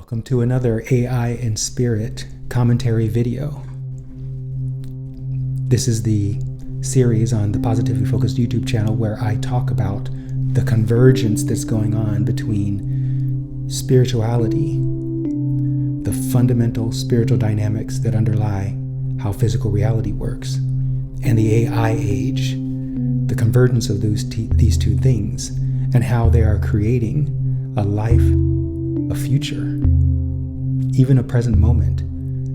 Welcome to another AI and Spirit commentary video. This is the series on the Positively Focused YouTube channel where I talk about the convergence that's going on between spirituality, the fundamental spiritual dynamics that underlie how physical reality works, and the AI age, the convergence of these two things, and how they are creating a life, a future, even a present moment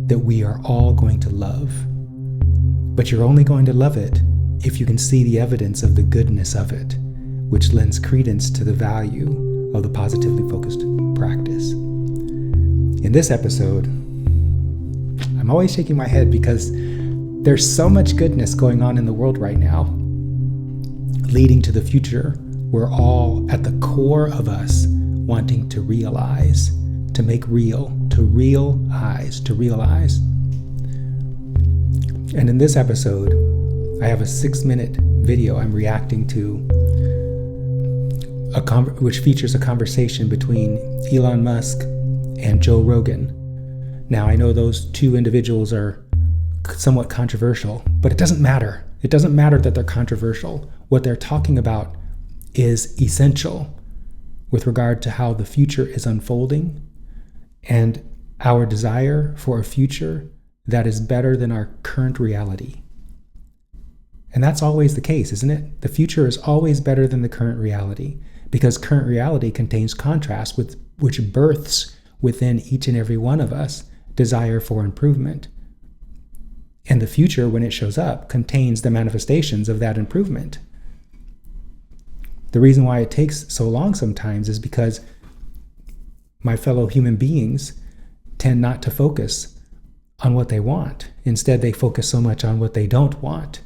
that we are all going to love. But you're only going to love it if you can see the evidence of the goodness of it, which lends credence to the value of the positively focused practice. In this episode, I'm always shaking my head because there's so much goodness going on in the world right now, leading to the future we're all at the core of us wanting to realize, to make real, to realize. And in this episode, I have a 6-minute video I'm reacting to, which features a conversation between Elon Musk and Joe Rogan. Now, I know those two individuals are somewhat controversial, but it doesn't matter. It doesn't matter that they're controversial. What they're talking about is essential with regard to how the future is unfolding and our desire for a future that is better than our current reality. And that's always the case, isn't it? The future is always better than the current reality because current reality contains contrast which births within each and every one of us desire for improvement. And the future, when it shows up, contains the manifestations of that improvement. The reason why it takes so long sometimes is because my fellow human beings tend not to focus on what they want. Instead, they focus so much on what they don't want.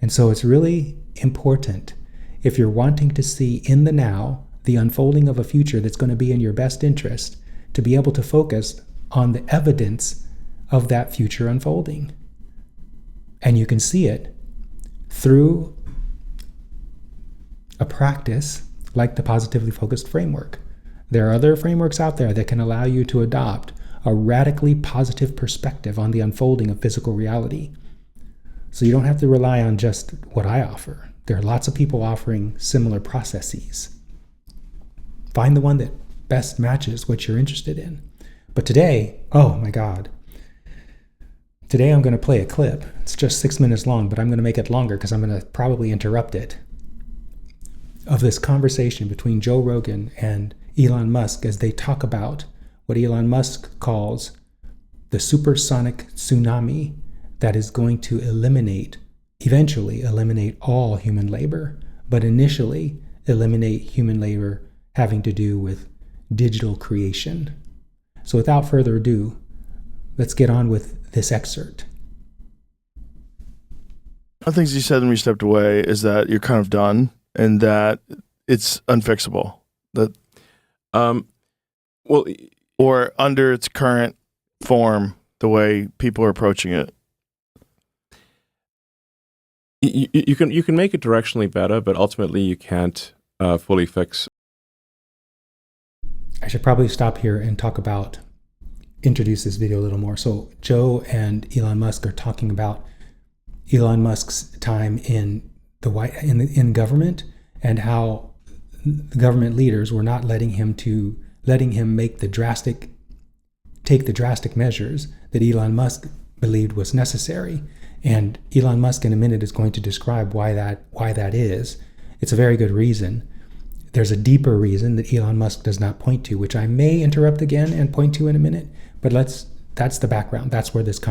And so it's really important, if you're wanting to see in the now the unfolding of a future that's going to be in your best interest, to be able to focus on the evidence of that future unfolding. And you can see it through a practice like the Positively Focused framework. There are other frameworks out there that can allow you to adopt a radically positive perspective on the unfolding of physical reality. So you don't have to rely on just what I offer. There are lots of people offering similar processes. Find the one that best matches what you're interested in. But today, oh my God, today I'm going to play a clip. It's just 6 minutes long, but I'm going to make it longer because I'm going to probably interrupt it, of this conversation between Joe Rogan and Elon Musk as they talk about what Elon Musk calls the supersonic tsunami that is going to eventually eliminate all human labor, but initially eliminate human labor having to do with digital creation. So without further ado, let's get on with this excerpt. One of the things you said when we stepped away is that you're kind of done and that it's unfixable. That, or under its current form, the way people are approaching it. You can make it directionally better, but ultimately you can't fully fix. I should probably stop here and introduce this video a little more. So Joe and Elon Musk are talking about Elon Musk's time in government and how the government leaders were not letting him take the drastic measures that Elon Musk believed was necessary. And Elon Musk in a minute is going to describe why that is. It's a very good reason. There's a deeper reason that Elon Musk does not point to, which I may interrupt again and point to in a minute, but that's the background. That's where this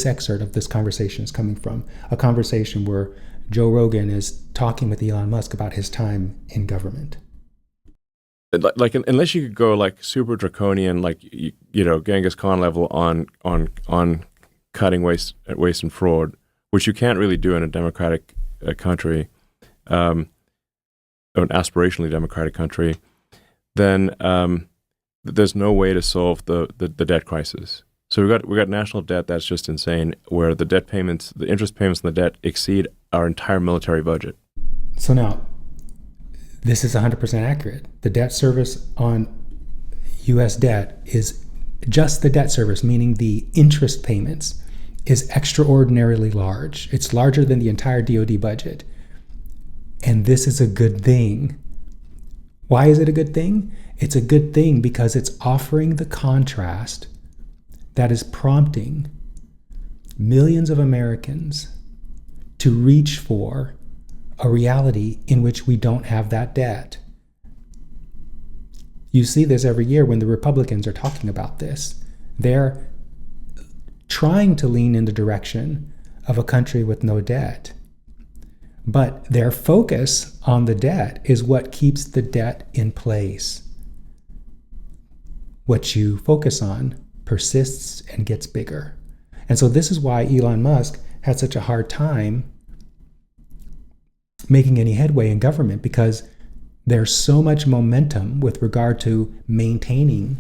excerpt of this conversation is coming from. A conversation where Joe Rogan is talking with Elon Musk about his time in government. Like unless you could go like super draconian, like Genghis Khan level on cutting waste and fraud, which you can't really do in a democratic country, or an aspirationally democratic country, then there's no way to solve the debt crisis. So we got national debt that's just insane, where the interest payments on the debt exceed our entire military budget. So now, this is 100% accurate. The debt service on US debt is just the debt service, meaning the interest payments, is extraordinarily large. It's larger than the entire DoD budget. And this is a good thing. Why is it a good thing? It's a good thing because it's offering the contrast that is prompting millions of Americans to reach for a reality in which we don't have that debt. You see this every year when the Republicans are talking about this. They're trying to lean in the direction of a country with no debt. But their focus on the debt is what keeps the debt in place. What you focus on persists and gets bigger. And so this is why Elon Musk had such a hard time making any headway in government, because there's so much momentum with regard to maintaining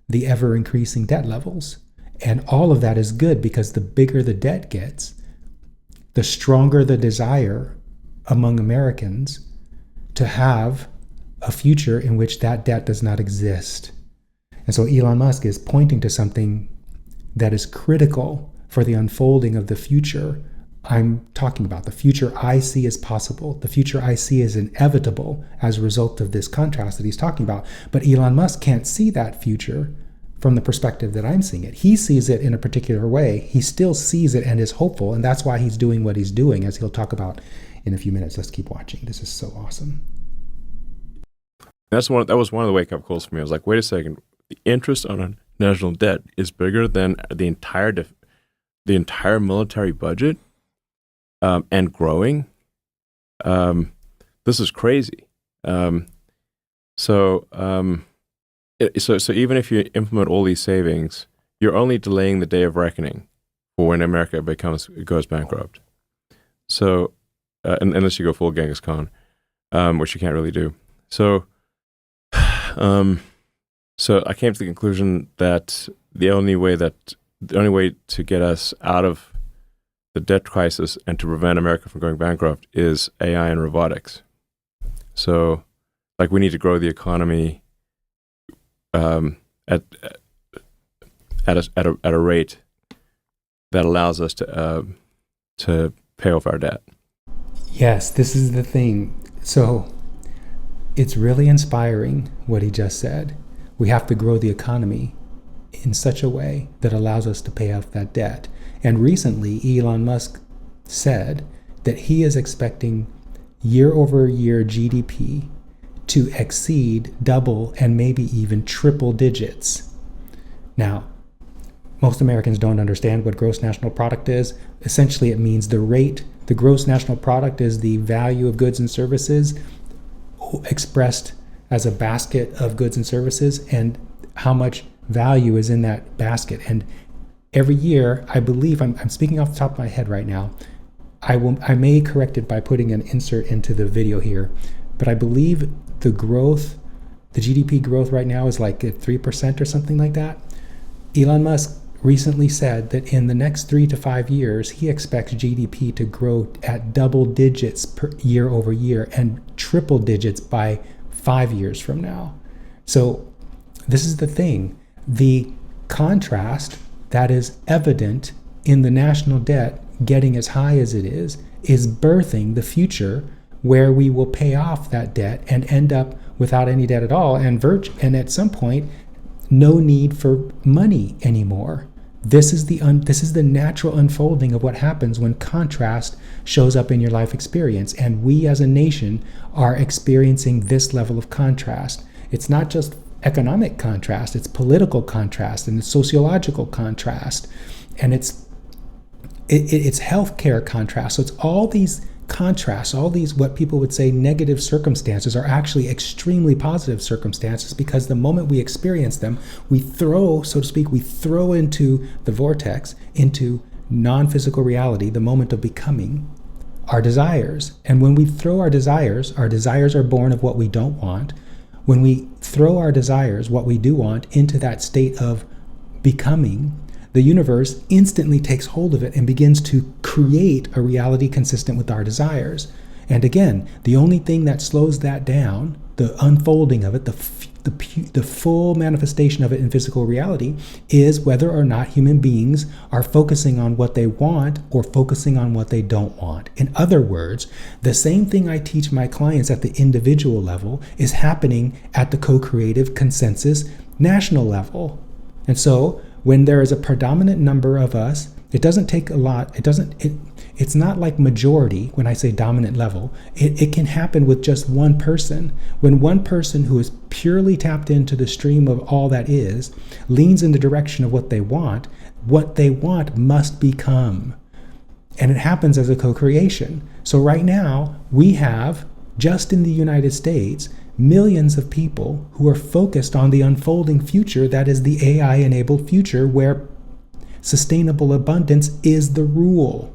the ever-increasing debt levels. And all of that is good because the bigger the debt gets, the stronger the desire among Americans to have a future in which that debt does not exist. And so Elon Musk is pointing to something that is critical for the unfolding of the future I'm talking about, the future I see as possible, the future I see as inevitable as a result of this contrast that he's talking about. But Elon Musk can't see that future from the perspective that I'm seeing it. He sees it in a particular way. He still sees it and is hopeful, and that's why he's doing what he's doing, as he'll talk about in a few minutes. Let's keep watching. This is so awesome. That was one of the wake-up calls for me. I was like, wait a second. The interest on a national debt is bigger than the entire military budget, and growing. This is crazy. So even if you implement all these savings, you're only delaying the day of reckoning for when America goes bankrupt. So, unless you go full Genghis Khan, which you can't really do. So I came to the conclusion that the only way to get us out of the debt crisis and to prevent America from going bankrupt is AI and robotics. So, like, we need to grow the economy at a rate that allows us to pay off our debt. Yes, this is the thing. So it's really inspiring what he just said. We have to grow the economy in such a way that allows us to pay off that debt. And recently, Elon Musk said that he is expecting year-over-year GDP to exceed double and maybe even triple digits. Now, most Americans don't understand what gross national product is. Essentially, it means the gross national product is the value of goods and services expressed as a basket of goods and services, and how much value is in that basket. And every year, I believe, I'm speaking off the top of my head right now, I may correct it by putting an insert into the video here, but I believe the GDP growth right now is like at 3% or something like that. Elon Musk recently said that in the next 3 to 5 years, he expects GDP to grow at double digits per year over year and triple digits by 5 years from now. So this is the thing. The contrast that is evident in the national debt getting as high as it is birthing the future where we will pay off that debt and end up without any debt at all, and at some point, no need for money anymore. This is the natural unfolding of what happens when contrast shows up in your life experience, and we as a nation are experiencing this level of contrast. It's not just economic contrast, it's political contrast, and it's sociological contrast, and it's healthcare contrast. So it's all these contrasts, all these what people would say negative circumstances are actually extremely positive circumstances, because the moment we experience them, we throw, so to speak, into the vortex, into non-physical reality, the moment of becoming, our desires. And when we throw our desires are born of what we don't want. When we throw our desires, what we do want, into that state of becoming, the universe instantly takes hold of it and begins to create a reality consistent with our desires. And again, the only thing that slows that down, the unfolding of it, the full manifestation of it in physical reality is whether or not human beings are focusing on what they want or focusing on what they don't want. In other words, the same thing I teach my clients at the individual level is happening at the co-creative consensus national level. And so when there is a predominant number of us, it doesn't take a lot. It's not like majority when I say dominant level. It can happen with just one person. When one person who is purely tapped into the stream of all that is leans in the direction of what they want must become. And it happens as a co-creation. So right now, we have, just in the United States, millions of people who are focused on the unfolding future that is the AI-enabled future where sustainable abundance is the rule.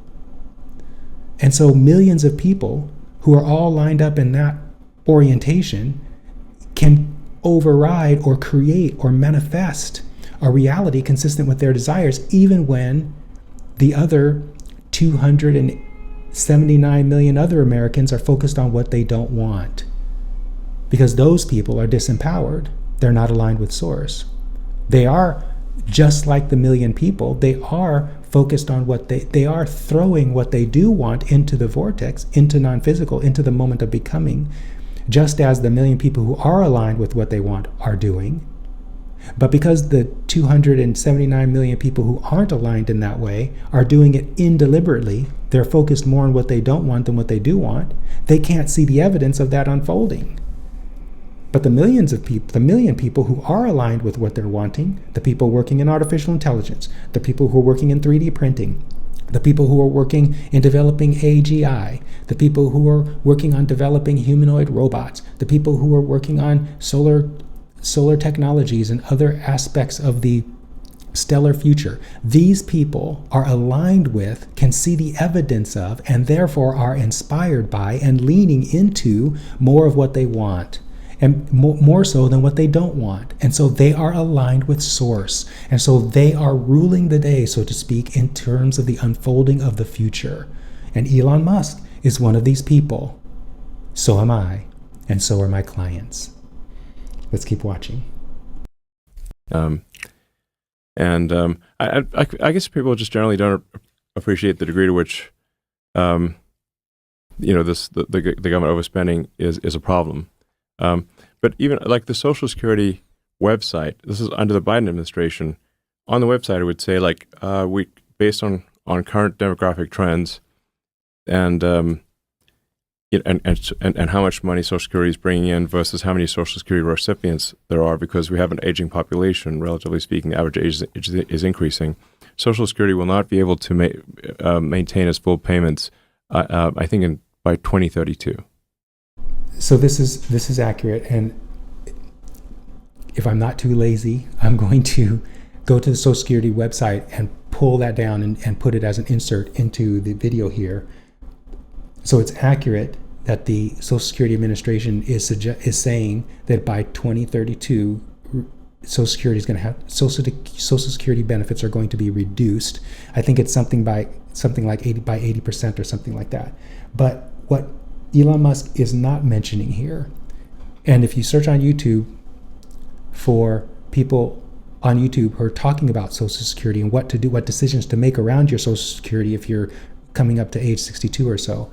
And so millions of people who are all lined up in that orientation can override or create or manifest a reality consistent with their desires, even when the other 279 million other Americans are focused on what they don't want. Because those people are disempowered. They're not aligned with source. They are just like the million people. They are focused on what they are throwing what they do want into the vortex, into non-physical, into the moment of becoming, just as the million people who are aligned with what they want are doing. But because the 279 million people who aren't aligned in that way are doing it indeliberately, they're focused more on what they don't want than what they do want, they can't see the evidence of that unfolding. But the million people who are aligned with what they're wanting, the people working in artificial intelligence, the people who are working in 3D printing, the people who are working in developing AGI, the people who are working on developing humanoid robots, the people who are working on solar technologies and other aspects of the stellar future, these people are aligned with, can see the evidence of, and therefore are inspired by and leaning into more of what they want. And more so than what they don't want. And so they are aligned with source. And so they are ruling the day, so to speak, in terms of the unfolding of the future. And Elon Musk is one of these people. So am I. And so are my clients. Let's keep watching. I guess people just generally don't appreciate the degree to which, the government overspending is a problem. But even like the Social Security website, this is under the Biden administration. On the website, it would say like we based on current demographic trends, and how much money Social Security is bringing in versus how many Social Security recipients there are, because we have an aging population. Relatively speaking, the average age is increasing. Social Security will not be able to maintain its full payments. I think by 2032. So this is accurate, and if I'm not too lazy, I'm going to go to the Social Security website and pull that down and put it as an insert into the video here. So it's accurate that the Social Security Administration is saying that by 2032, Social Security is going to have Social Security benefits are going to be reduced. I think it's something like 80% or something like that. But what Elon Musk is not mentioning here, and if you search on YouTube for people on YouTube who are talking about Social Security and what to do, what decisions to make around your Social Security if you're coming up to age 62 or so,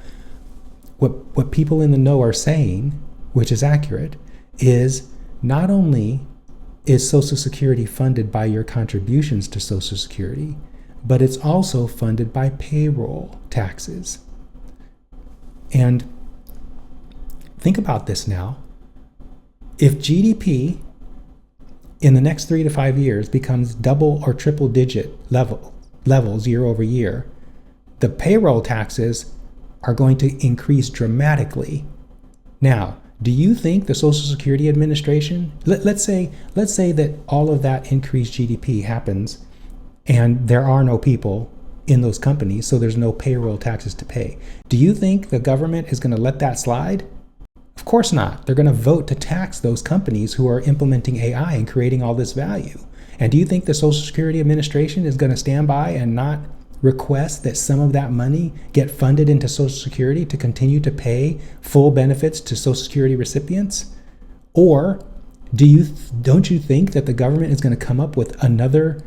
what people in the know are saying, which is accurate, is not only is Social Security funded by your contributions to Social Security, but it's also funded by payroll taxes. And think about this now. If GDP in the next 3 to 5 years becomes double or triple digit levels year over year, the payroll taxes are going to increase dramatically. Now, do you think the Social Security Administration, let's say that all of that increased GDP happens and there are no people in those companies, so there's no payroll taxes to pay. Do you think the government is going to let that slide? Of course not. They're going to vote to tax those companies who are implementing AI and creating all this value. And do you think the Social Security Administration is going to stand by and not request that some of that money get funded into Social Security to continue to pay full benefits to Social Security recipients? Or Don't you think that the government is going to come up with another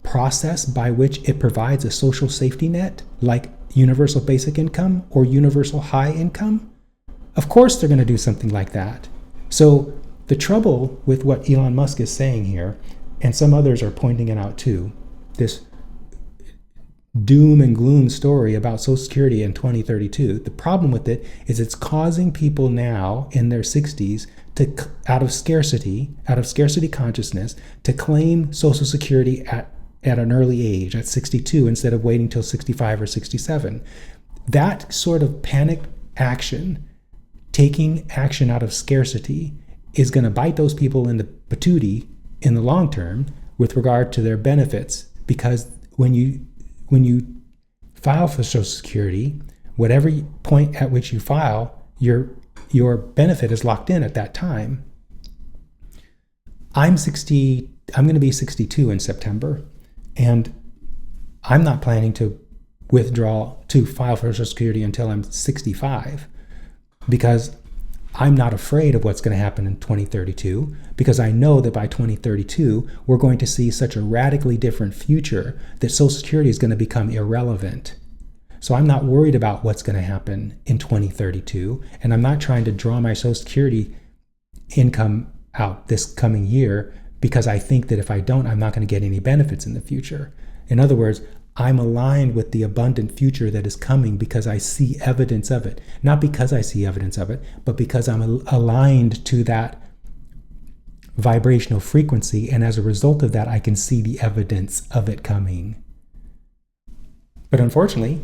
process by which it provides a social safety net, like universal basic income or universal high income? Of course they're going to do something like that. So the trouble with what Elon Musk is saying here, and some others are pointing it out too, this doom and gloom story about Social Security in 2032, the problem with it is it's causing people now in their 60s to, out of scarcity consciousness, to claim Social Security at an early age, at 62, instead of waiting till 65 or 67. That sort of panic action, taking action out of scarcity, is going to bite those people in the patootie in the long term with regard to their benefits, because when you file for Social Security, whatever point at which you file, your benefit is locked in at that time. I'm going to be 62 in September, and I'm not planning to file for Social Security until I'm 65, because I'm not afraid of what's going to happen in 2032, because I know that by 2032, we're going to see such a radically different future that Social Security is going to become irrelevant. So I'm not worried about what's going to happen in 2032, and I'm not trying to draw my Social Security income out this coming year because I think that if I don't, I'm not going to get any benefits in the future. In other words, I'm aligned with the abundant future that is coming because I see evidence of it. Not because I see evidence of it, but because I'm aligned to that vibrational frequency, and as a result of that, I can see the evidence of it coming. But unfortunately,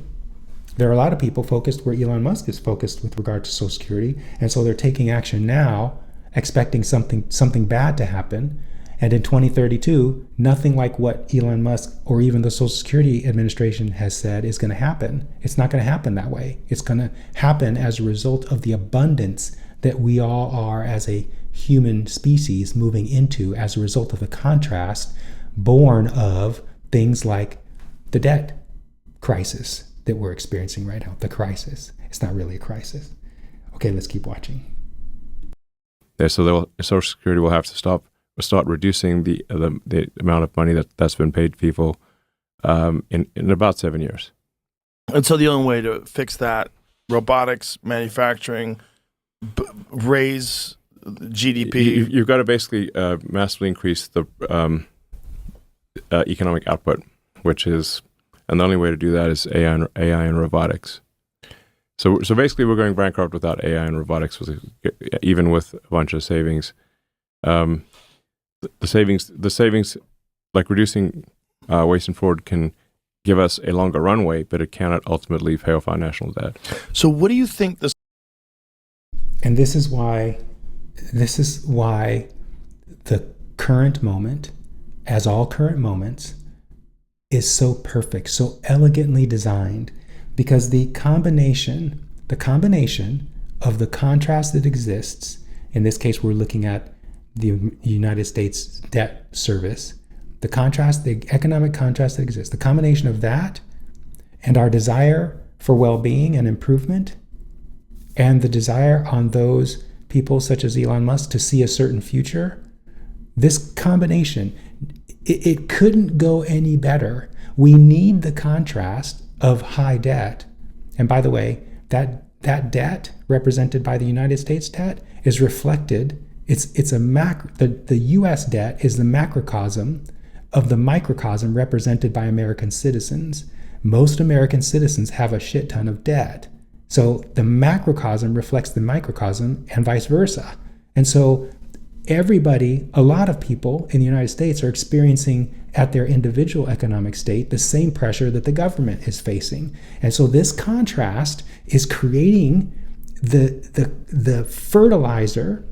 there are a lot of people focused where Elon Musk is focused with regard to Social Security, and so they're taking action now, expecting something bad to happen. And in 2032, nothing like what Elon Musk or even the Social Security Administration has said is going to happen. It's not going to happen that way. It's going to happen as a result of the abundance that we all are as a human species moving into as a result of the contrast born of things like the debt crisis that we're experiencing right now. The crisis. It's not really a crisis. Okay, let's keep watching. Yeah, so Social Security will have to start reducing the amount of money that's been paid to people in about 7 years. And so the only way to fix that, robotics, manufacturing, raise GDP. You've got to basically massively increase the economic output, and the only way to do that is AI and robotics. So basically, we're going bankrupt without AI and robotics, even with a bunch of savings. The savings, like reducing waste and fraud, can give us a longer runway, but it cannot ultimately pay off our national debt. So what do you think this? And this is why the current moment, as all current moments, is so perfect, so elegantly designed, because the combination of the contrast that exists, in this case we're looking at the United States debt service, the economic contrast that exists, the combination of that and our desire for well-being and improvement, and the desire on those people such as Elon Musk to see a certain future, this combination, it couldn't go any better. We need the contrast of high debt. And by the way, that debt represented by the United States debt is reflected. The U.S. debt is the macrocosm of the microcosm represented by American citizens. Most American citizens have a shit ton of debt. So the macrocosm reflects the microcosm and vice versa. And so a lot of people in the United States are experiencing at their individual economic state the same pressure that the government is facing. And so this contrast is creating the fertilizer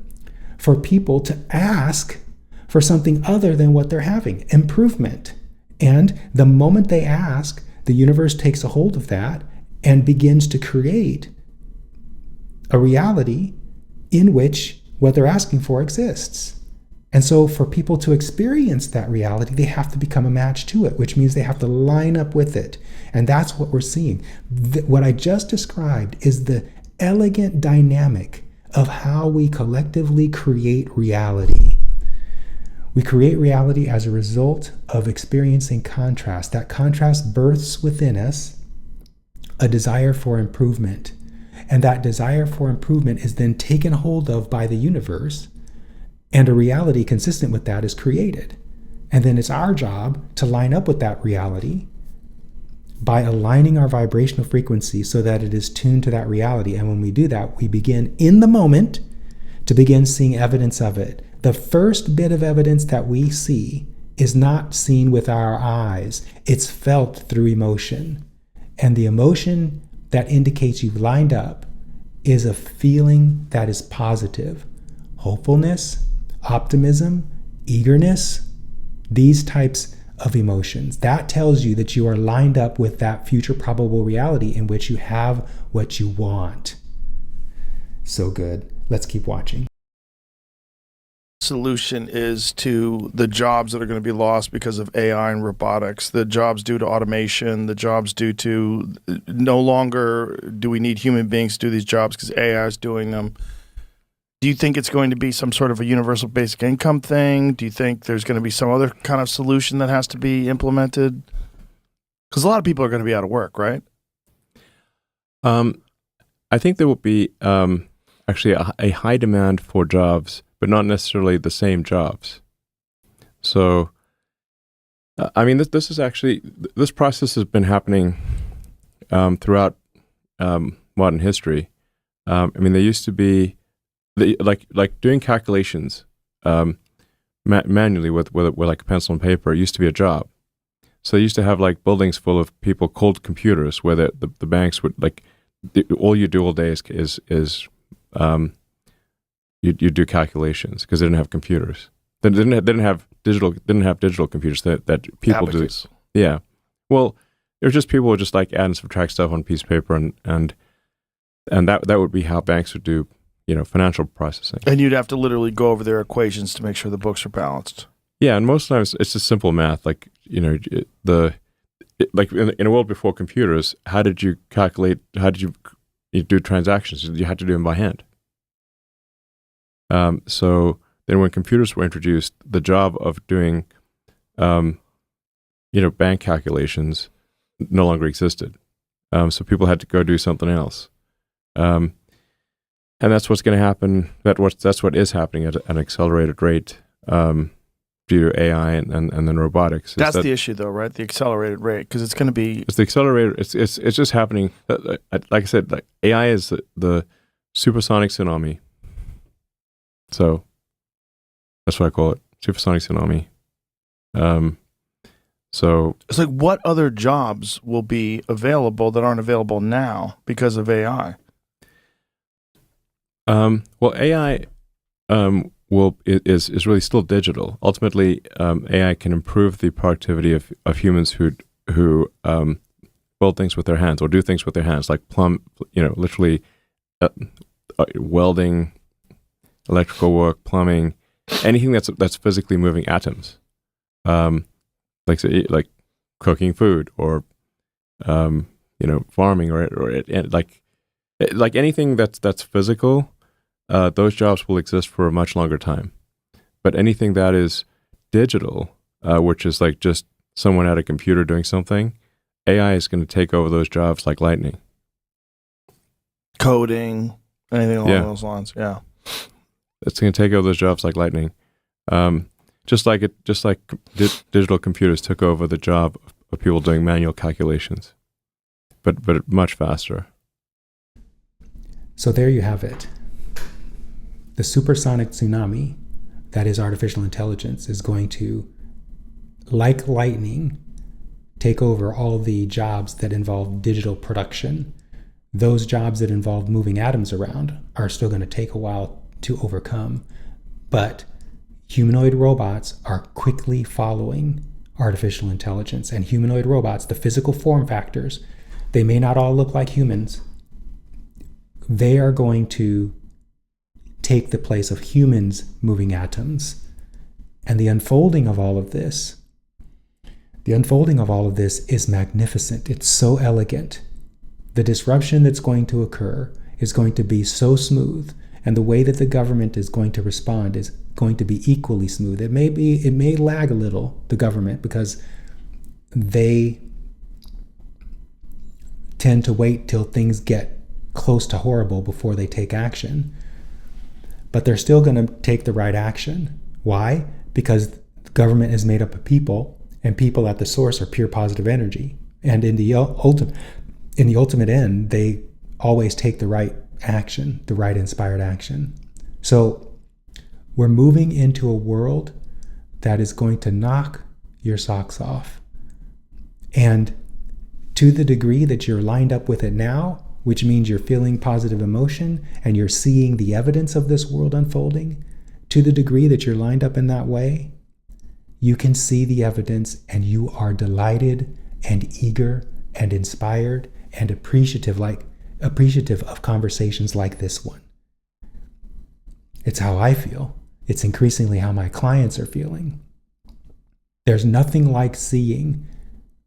for people to ask for something other than what they're having, improvement. And the moment they ask, the universe takes a hold of that and begins to create a reality in which what they're asking for exists. And so for people to experience that reality, they have to become a match to it, which means they have to line up with it. And that's what we're seeing. What I just described is the elegant dynamic of how we collectively create reality. We create reality as a result of experiencing contrast. That contrast births within us a desire for improvement. And that desire for improvement is then taken hold of by the universe, and a reality consistent with that is created. And then it's our job to line up with that reality by aligning our vibrational frequency so that it is tuned to that reality. And when we do that, we begin in the moment to begin seeing evidence of it. The first bit of evidence that we see is not seen with our eyes. It's felt through emotion. And the emotion that indicates you've lined up is a feeling that is positive. Hopefulness, optimism, eagerness, these types of emotions. That tells you that you are lined up with that future probable reality in which you have what you want. So good. Let's keep watching. Solution is to the jobs that are going to be lost because of AI and robotics, the jobs due to automation, the jobs due to no longer do we need human beings to do these jobs because AI is doing them. Do you think it's going to be some sort of a universal basic income thing? Do you think there's going to be some other kind of solution that has to be implemented? Because a lot of people are going to be out of work, right? I think there will be actually a high demand for jobs, but not necessarily the same jobs. So, I mean, this process has been happening throughout modern history. I mean, there used to be like doing calculations manually with like a pencil and paper. It used to be a job. So they used to have like buildings full of people called computers, where the banks would all you do all day is you do calculations because they didn't have computers. They didn't have digital computers that people Abacus. do. Yeah. Well, it was just people would just like add and subtract stuff on a piece of paper, and that would be how banks would do, financial processing. And you'd have to literally go over their equations to make sure the books are balanced. Yeah, and most times it's just simple math. Like, like in a world before computers, how did you calculate? How did you do transactions? You had to do them by hand. So then when computers were introduced, the job of doing, bank calculations no longer existed. So people had to go do something else. And that's what's going to happen. That's what is happening at an accelerated rate due to AI and then robotics. That's the issue, though, right? The accelerated rate, because it's going to be. It's the accelerated. It's just happening. Like I said, like AI is the supersonic tsunami. So that's what I call it, supersonic tsunami. So it's like, what other jobs will be available that aren't available now because of AI? Well, AI is really still digital. Ultimately, AI can improve the productivity of humans who build things with their hands or do things with their hands, like literally welding, electrical work, plumbing, anything that's physically moving atoms, like cooking food or farming or like anything that's physical. Those jobs will exist for a much longer time. But anything that is digital, which is like just someone at a computer doing something, AI is going to take over those jobs like lightning. Coding, anything along those lines, yeah. It's going to take over those jobs like lightning. Just like digital computers took over the job of people doing manual calculations, but much faster. So there you have it. The supersonic tsunami, that is artificial intelligence, is going to, like lightning, take over all the jobs that involve digital production. Those jobs that involve moving atoms around are still going to take a while to overcome. But humanoid robots are quickly following artificial intelligence. And humanoid robots, the physical form factors, they may not all look like humans. They are going to take the place of humans moving atoms. And the unfolding of all of this is magnificent. It's so elegant. The disruption that's going to occur is going to be so smooth And the way that the government is going to respond is going to be equally smooth. It may lag a little, the government, because they tend to wait till things get close to horrible before they take action. But they're still going to take the right action. Why? Because the government is made up of people, and people at the source are pure positive energy. And in the ultimate end, they always take the right action, the right inspired action. So we're moving into a world that is going to knock your socks off. And to the degree that you're lined up with it now, which means you're feeling positive emotion and you're seeing the evidence of this world unfolding, to the degree that you're lined up in that way, you can see the evidence and you are delighted and eager and inspired and appreciative of conversations like this one. It's how I feel. It's increasingly how my clients are feeling. There's nothing like seeing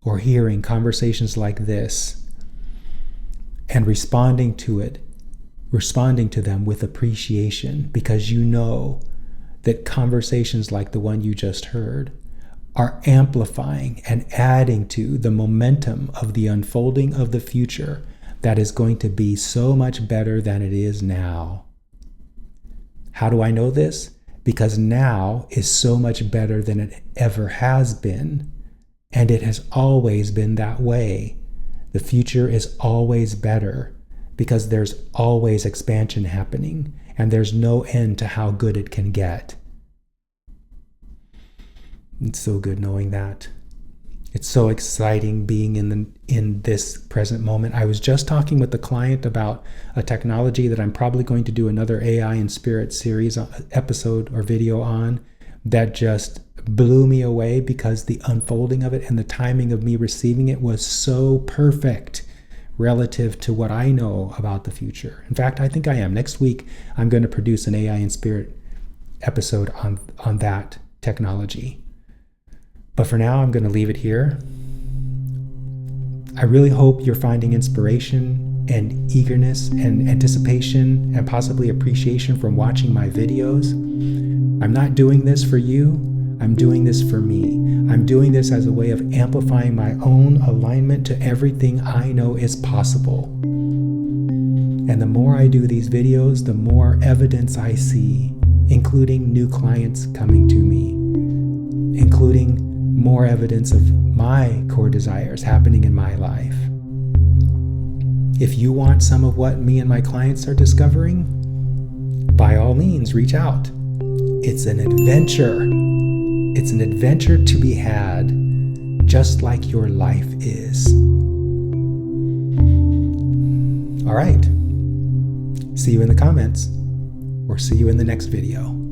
or hearing conversations like this and responding to them with appreciation, because you know that conversations like the one you just heard are amplifying and adding to the momentum of the unfolding of the future that is going to be so much better than it is now. How do I know this? Because now is so much better than it ever has been, and it has always been that way. The future is always better because there's always expansion happening, and there's no end to how good it can get. It's so good knowing that. It's so exciting being in this present moment. I was just talking with the client about a technology that I'm probably going to do another AI and Spirit series episode or video on, that just blew me away because the unfolding of it and the timing of me receiving it was so perfect relative to what I know about the future. In fact, I think I am. Next week, I'm going to produce an AI and Spirit episode on that technology. But for now, I'm going to leave it here. I really hope you're finding inspiration and eagerness and anticipation and possibly appreciation from watching my videos. I'm not doing this for you. I'm doing this for me. I'm doing this as a way of amplifying my own alignment to everything I know is possible. And the more I do these videos, the more evidence I see, including new clients coming to me, including more evidence of my core desires happening in my life. If you want some of what me and my clients are discovering, by all means, reach out. It's an adventure. It's an adventure to be had, just like your life is. All right. See you in the comments, or see you in the next video.